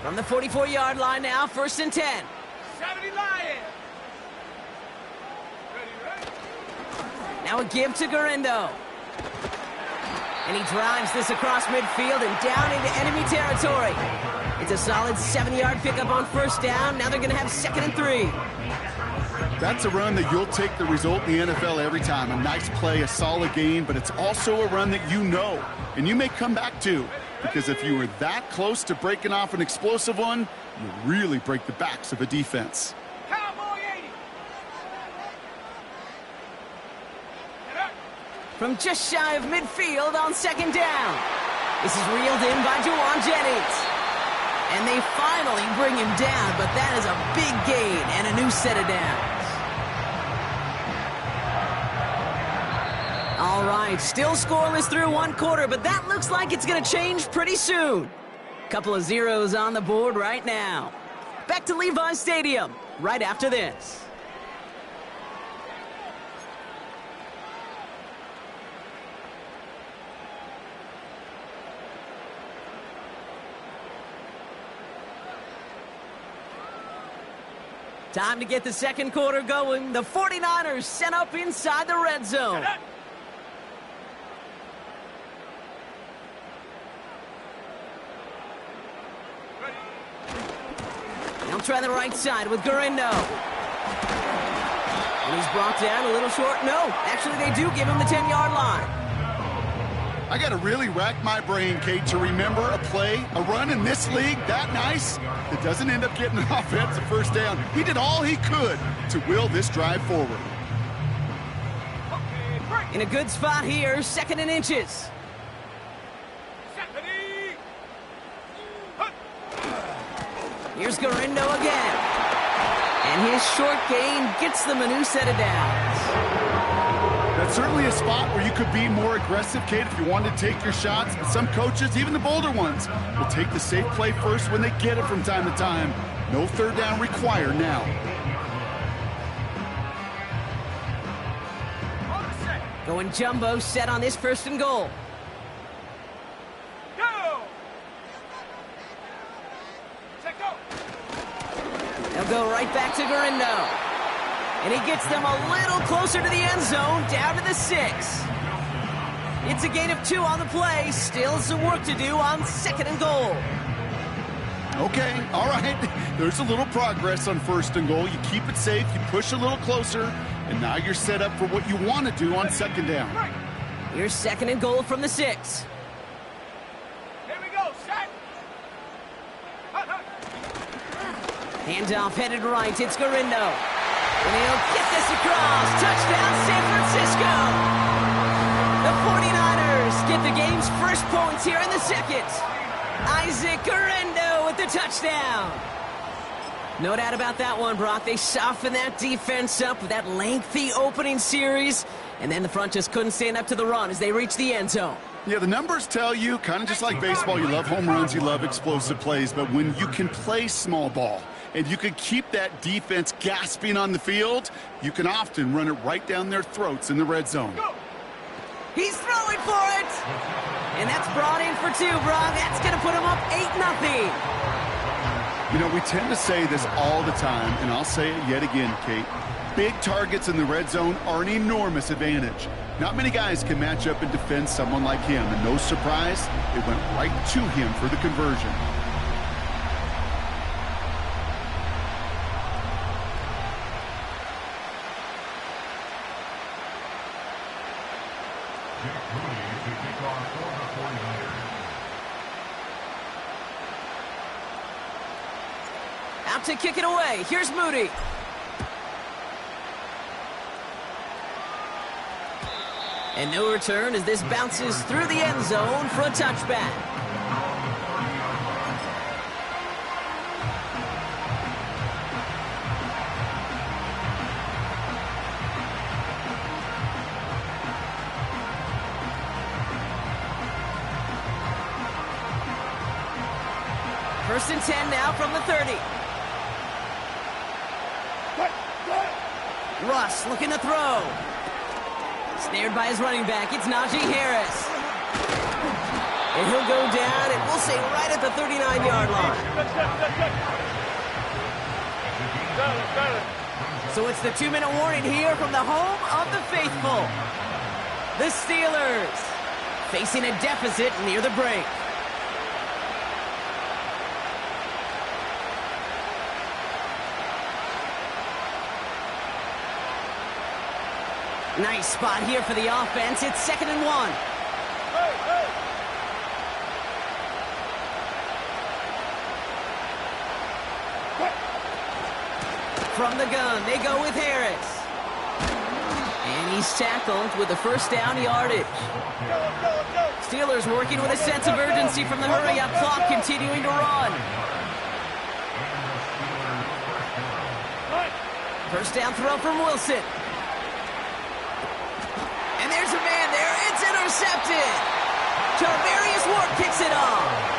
Speaker 9: From the 44-yard line now, 1st and 10.
Speaker 4: 70 Lions. Ready?
Speaker 9: Now a give to Garindo. And he drives this across midfield and down into enemy territory. It's a solid 7-yard pickup on first down. Now they're going to have 2nd and 3.
Speaker 10: That's a run that you'll take the result in the NFL every time. A nice play, a solid gain, but it's also a run that you know, and you may come back to. because if you were that close to breaking off an explosive one, you really break the backs of a defense.
Speaker 4: Cowboy 80.
Speaker 9: From just shy of midfield on second down. This is reeled in by Juwan Jennings. And they finally bring him down, but that is a big gain and a new set of downs. All right, still scoreless through one quarter, but that looks like it's going to change pretty soon. Couple of zeros on the board right now. Back to Levi Stadium right after this. Time to get the second quarter going. The 49ers set up inside the red zone. They'll try the right side with Gurindo. And he's brought down a little short. No, actually they do give him the 10-yard line.
Speaker 10: I got to really rack my brain, Kate, to remember a play, a run in this league that nice that doesn't end up getting an offensive first down. He did all he could to will this drive forward.
Speaker 9: In a good spot here, second and inches. Here's Gurindo again. And his short gain gets them a new set of downs.
Speaker 10: That's certainly a spot where you could be more aggressive, Kate, if you wanted to take your shots. But some coaches, even the bolder ones, will take the safe play first when they get it from time to time. No third down required now.
Speaker 9: Going jumbo set on this first and goal. They'll go right back to Gurindo. And he gets them a little closer to the end zone, down to the 6. It's a gain of 2 on the play. Still some work to do on second and goal.
Speaker 10: Okay, all right. There's a little progress on first and goal. You keep it safe, you push a little closer, and now you're set up for what you want to do on second down.
Speaker 9: Here's second and goal from the 6.
Speaker 4: Here we go, set.
Speaker 9: Handoff headed right. It's Gurindo. And he'll get this across. Touchdown, San Francisco. The 49ers get the game's first points here in the second. Isaac Gurindo with the touchdown. No doubt about that one, Brock. They softened that defense up with that lengthy opening series. And then the front just couldn't stand up to the run as they reached the end zone.
Speaker 10: Yeah, the numbers tell you, kind of just like baseball, you love home runs, you love explosive plays. But when you can play small ball, and you can keep that defense gasping on the field, you can often run it right down their throats in the red zone.
Speaker 9: He's throwing for it! And that's brought in for 2, Brock. That's going to put him up 8-0.
Speaker 10: You know, we tend to say this all the time, and I'll say it yet again, Kate. Big targets in the red zone are an enormous advantage. Not many guys can match up and defend someone like him, and no surprise, it went right to him for the conversion.
Speaker 9: Out to kick it away. Here's Moody. And no return as this bounces through the end zone for a touchback. First and 10 now from the 30. Russ looking to throw. Snared by his running back. It's Najee Harris. And he'll go down, and we'll say right at the 39-yard line. So it's the 2-minute warning here from the home of the faithful. The Steelers facing a deficit near the break. Nice spot here for the offense. It's 2nd and 1. From the gun, they go with Harris. And he's tackled with the first down yardage. Steelers working with a sense of urgency from the hurry-up clock, continuing to run. First down throw from Wilson. And there's a man there. It's intercepted. Tarvarius Ward picks it off.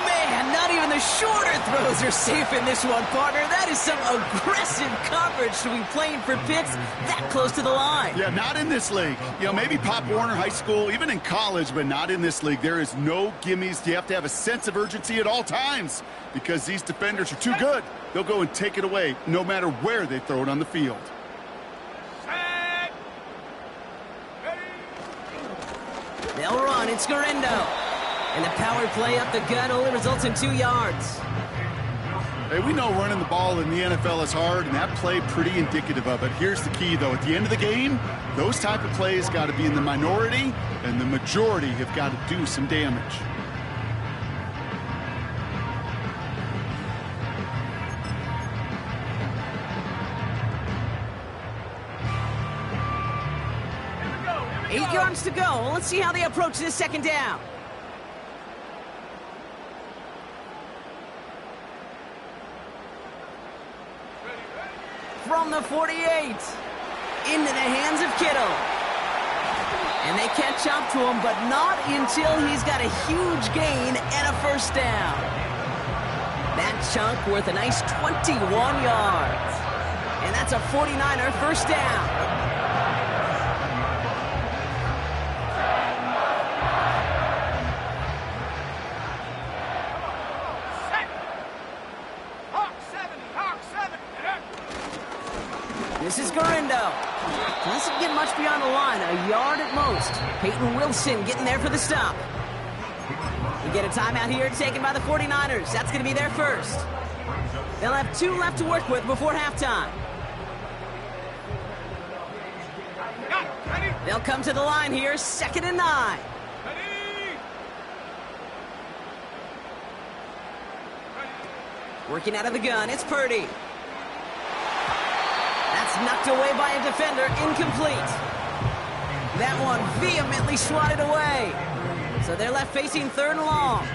Speaker 9: Man, not even the shorter throws are safe in this one, partner. That is some aggressive coverage to be playing for picks that close to the line.
Speaker 10: Yeah, not in this league. You know, maybe Pop Warner High School, even in college, but not in this league. There is no gimmies. You have to have a sense of urgency at all times because these defenders are too good. They'll go and take it away no matter where they throw it on the field.
Speaker 9: They'll run. It's Garindo. And the power play up the gut only results in 2 yards.
Speaker 10: Hey, we know running the ball in the NFL is hard, and that play pretty indicative of it. Here's the key, though. At the end of the game, those type of plays got to be in the minority, and the majority have got to do some damage.
Speaker 9: Here we go. 8 yards to go. Let's see how they approach this second down. From the 48, into the hands of Kittle. And they catch up to him, but not until he's got a huge gain and a first down. That chunk worth a nice 21 yards. And that's a 49er first down. This is Garindo. Doesn't get much beyond the line, a yard at most. Peyton Wilson getting there for the stop. We get a timeout here taken by the 49ers. That's going to be their first. They'll have 2 left to work with before halftime. They'll come to the line here, 2nd and 9. Working out of the gun, it's Purdy. That's knocked away by a defender, incomplete. That one vehemently swatted away. So they're left facing 3rd and long.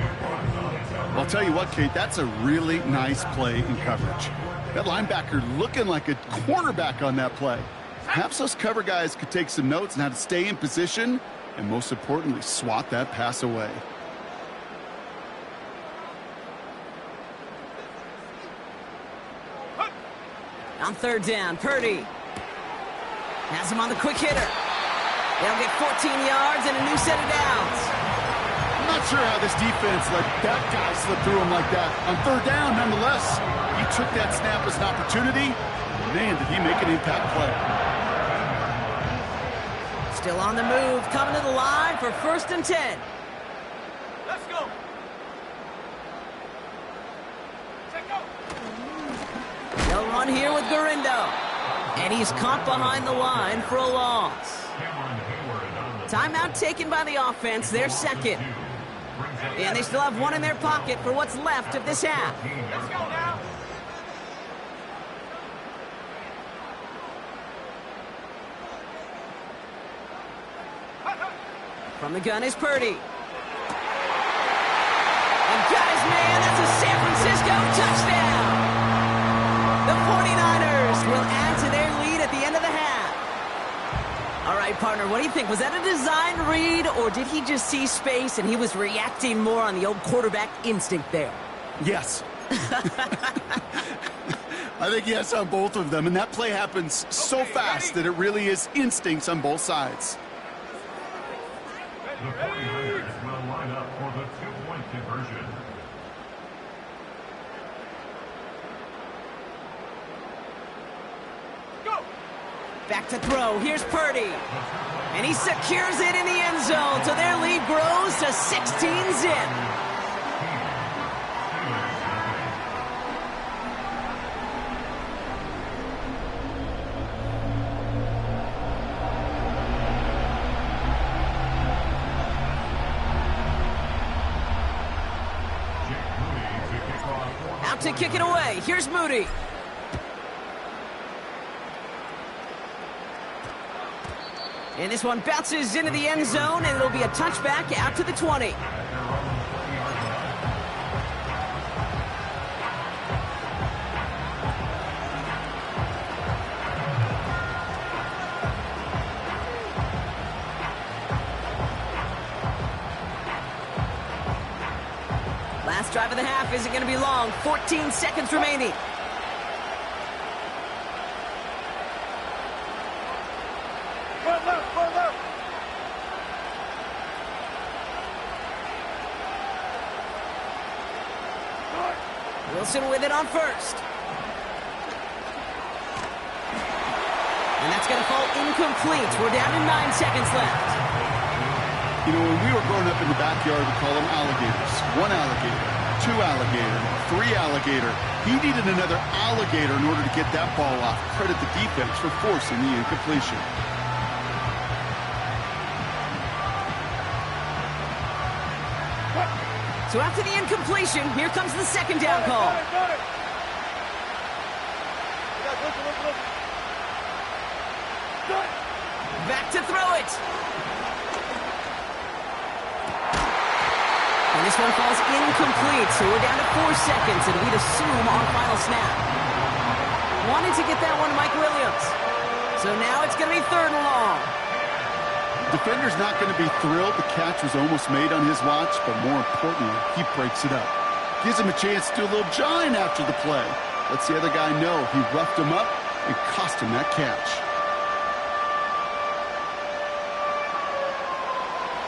Speaker 10: I'll tell you what, Kate, that's a really nice play in coverage. That linebacker looking like a cornerback on that play. Perhaps those cover guys could take some notes on how to stay in position and, most importantly, swat that pass away.
Speaker 9: On 3rd down, Purdy has him on the quick hitter. They'll get 14 yards and a new set of downs.
Speaker 10: I'm not sure how this defense let that guy slip through him like that. On 3rd down, nonetheless, he took that snap as an opportunity. Man, did he make an impact play.
Speaker 9: Still on the move, coming to the line for 1st and 10.
Speaker 4: Let's go.
Speaker 9: They'll run here with Garindo. And he's caught behind the line for a loss. Timeout taken by the offense, their 2nd. And they still have 1 in their pocket for what's left of this half.
Speaker 4: Let's go now.
Speaker 9: From the gun is Purdy. And got his man, that's a San Francisco touchdown. The 49ers will add to their lead at the end of the half. All right, partner, what do you think? Was that a design read, or did he just see space and he was reacting more on the old quarterback instinct there?
Speaker 10: Yes. I think yes on both of them, and that play happens so fast that it really is instincts on both sides.
Speaker 3: The 49ers will line up for the 2-point conversion.
Speaker 9: Back to throw. Here's Purdy. And he secures it in the end zone, so their lead grows to 16-zip. Out to kick it away. Here's Moody. And this one bounces into the end zone, and it'll be a touchback out to the 20. Last drive of the half isn't going to be long. 14 seconds remaining. Wilson with it on first. And that's going to fall incomplete. We're down to 9 seconds left.
Speaker 10: You know, when we were growing up in the backyard, we call them alligators. 1 alligator, 2 alligator, 3 alligator. He needed another alligator in order to get that ball off. Credit the defense for forcing the incompletion.
Speaker 9: So after the incompletion, here comes the second down call. Back to throw it. And this one falls incomplete, so we're down to 4 seconds, and we'd assume our final snap. Wanted to get that one to Mike Williams. So now it's going to be 3rd and long.
Speaker 10: Defender's not going to be thrilled the catch was almost made on his watch, but more importantly, he breaks it up. Gives him a chance to do a little jawing after the play. Lets the other guy know he roughed him up and cost him that catch.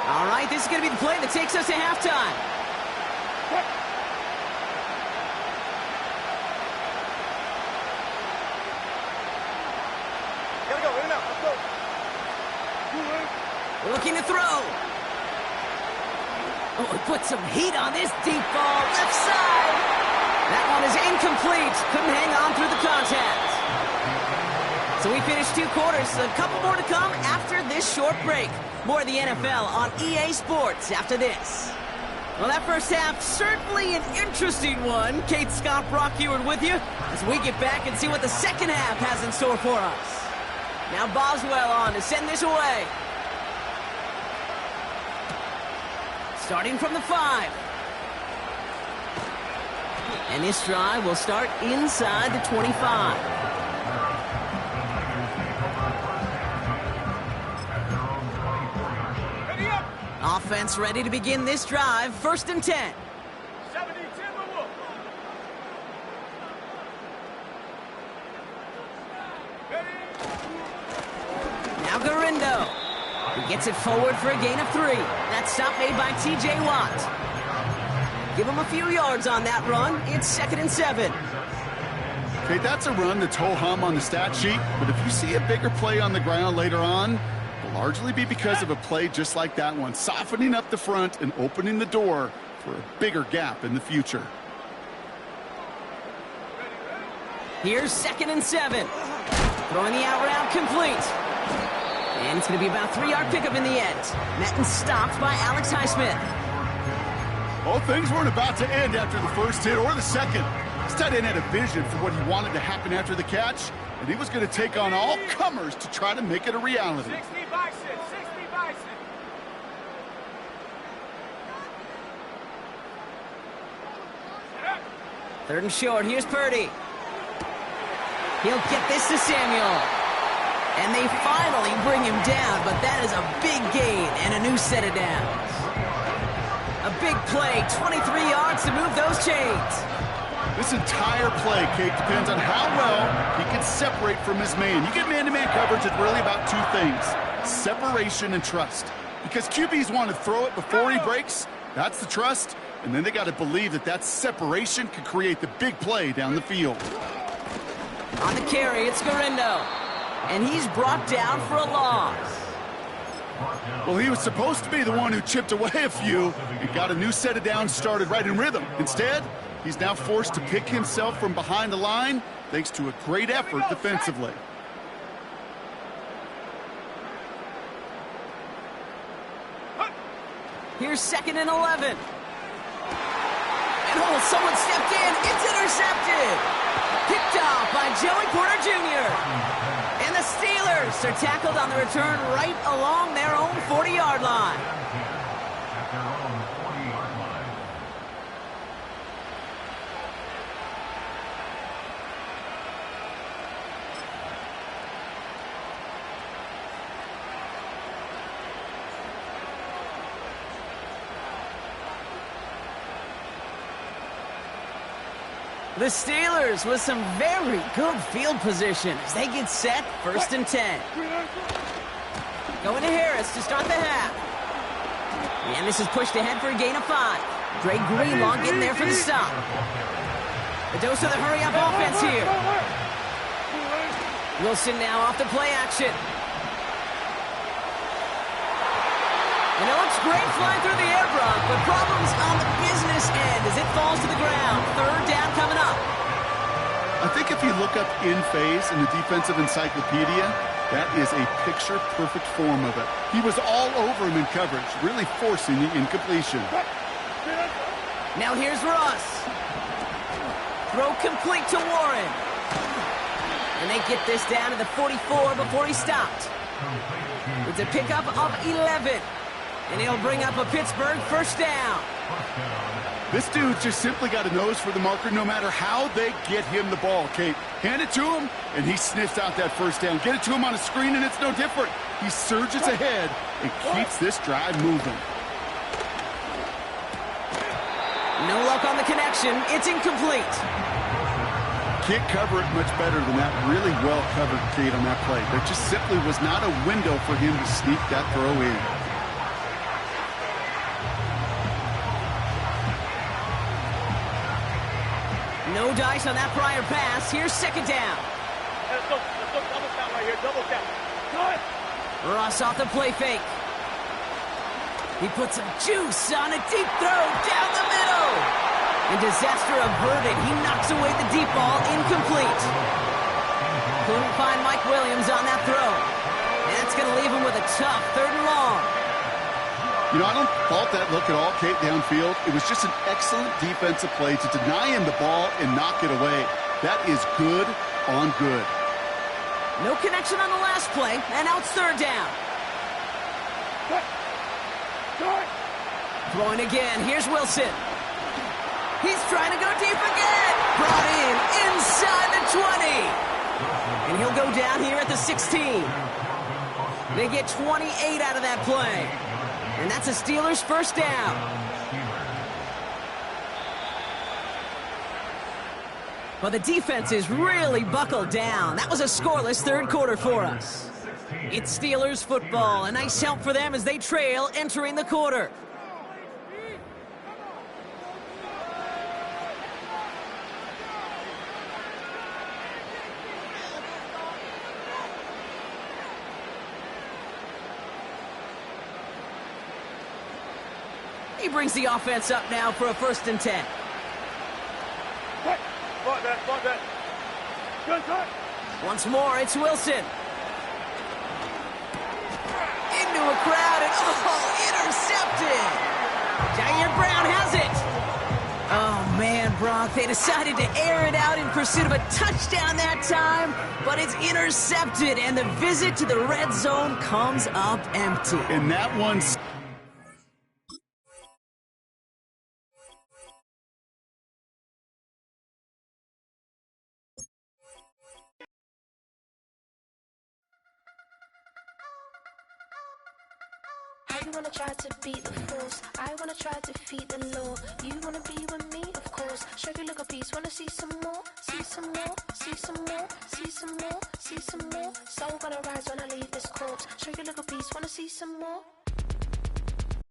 Speaker 9: All right, this is going to be the play that takes us to halftime.
Speaker 4: Gotta go, in and out, let's go.
Speaker 9: Looking to throw. Oh, he put some heat on this deep ball. Left side. That one is incomplete. Couldn't hang on through the contact. So we finished 2 quarters. A couple more to come after this short break. More of the NFL on EA Sports after this. Well, that first half, certainly an interesting one. Kate, Scott, Brock Ewart with you as we get back and see what the second half has in store for us. Now Boswell on to send this away. Starting from the 5. And this drive will start inside the 25.
Speaker 4: Ready up.
Speaker 9: Offense ready to begin this drive. 1st and 10.
Speaker 4: 70, Timberwolf.
Speaker 9: Now Garindo. He gets it forward for a gain of 3. That stop made by T.J. Watt. Give him a few yards on that run. It's 2nd and 7.
Speaker 10: Okay, that's a run that's ho-hum on the stat sheet, but if you see a bigger play on the ground later on, it'll largely be because of a play just like that one, softening up the front and opening the door for a bigger gap in the future.
Speaker 9: Here's 2nd and 7. Throwing the out route complete. And it's going to be about a 3-yard pickup in the end. Met and stopped by Alex Highsmith.
Speaker 10: Well, things weren't about to end after the first hit or the second. This tight end had a vision for what he wanted to happen after the catch, and he was going to take on all comers to try to make it a reality.
Speaker 4: 60 Bison, 60 Bison.
Speaker 9: 3rd and short. Here's Purdy. He'll get this to Samuel. And they finally bring him down, but that is a big gain and a new set of downs. A big play, 23 yards to move those chains.
Speaker 10: This entire play, Kate, depends on how well he can separate from his man. You get man-to-man coverage, it's really about 2 things, separation and trust. Because QBs want to throw it before he breaks, that's the trust, and then they got to believe that that separation can create the big play down the field.
Speaker 9: On the carry, it's Garindo. And he's brought down for a loss.
Speaker 10: Well, he was supposed to be the one who chipped away a few and got a new set of downs started right in rhythm. Instead, he's now forced to pick himself from behind the line thanks to a great effort defensively.
Speaker 9: Here's 2nd and 11. And oh, someone stepped in. It's intercepted. Picked off by Joey Porter Jr. And the Steelers loss. They're tackled on the return right along their own 40-yard line.
Speaker 3: At their own 40-yard line.
Speaker 9: The Steelers with some very good field position as they get set, 1st and 10. Going to Harris to start the half. And this is pushed ahead for a gain of 5. Dre Greenlaw getting there for the stop. A dose of the hurry-up offense here. Wilson now off the play action. And it looks great flying through the air, Brock, but problems on the business end as it falls to the ground. 3rd down coming up.
Speaker 10: I think if you look up in phase in the defensive encyclopedia, that is a picture-perfect form of it. He was all over him in coverage, really forcing the incompletion.
Speaker 9: Now here's Russ. Throw complete to Warren. And they get this down to the 44 before he stopped. It's a pickup of 11. And he'll bring up a Pittsburgh 1st down.
Speaker 10: This dude just simply got a nose for the marker no matter how they get him the ball, Kate. Hand it to him, and he sniffs out that 1st down. Get it to him on a screen, and it's no different. He surges ahead and keeps this drive moving.
Speaker 9: No luck on the connection. It's incomplete.
Speaker 10: Can't cover it much better than that. Really well covered, Kate, on that play. There just simply was not a window for him to sneak that throw in.
Speaker 9: No dice on that prior pass. Here's 2nd down.
Speaker 4: Let's go double count right here, double count. Good.
Speaker 9: Ross off the play fake. He puts some juice on a deep throw down the middle. And disaster averted. He knocks away the deep ball, incomplete. Couldn't find Mike Williams on that throw. And that's going to leave him with a tough 3rd and long.
Speaker 10: You know, I don't fault that look at all, Kate, downfield. It was just an excellent defensive play to deny him the ball and knock it away. That is good on good.
Speaker 9: No connection on the last play, and now it's 3rd down. Throwing again. Here's Wilson. He's trying to go deep again. Brought in inside the 20. And he'll go down here at the 16. They get 28 out of that play. And that's a Steelers 1st down. Well, the defense is really buckled down. That was a scoreless 3rd quarter for us. It's Steelers football. A nice help for them as they trail entering the quarter. He brings the offense up now for a 1st and 10.
Speaker 4: Fuck that. Good.
Speaker 9: Once more, it's Wilson. Into a crowd and, intercepted. Jair Brown has it. Oh, man, Brock, they decided to air it out in pursuit of a touchdown that time, but it's intercepted, and the visit to the red zone comes up empty.
Speaker 10: And that one's...
Speaker 11: You wanna try to beat the force, I wanna try to defeat the law. You wanna be with me, of course. Show you look a piece, wanna see some more, see some more, see some more, see some more, see some more. Soul gonna rise when I leave this corpse. Show you look a piece, wanna see some more.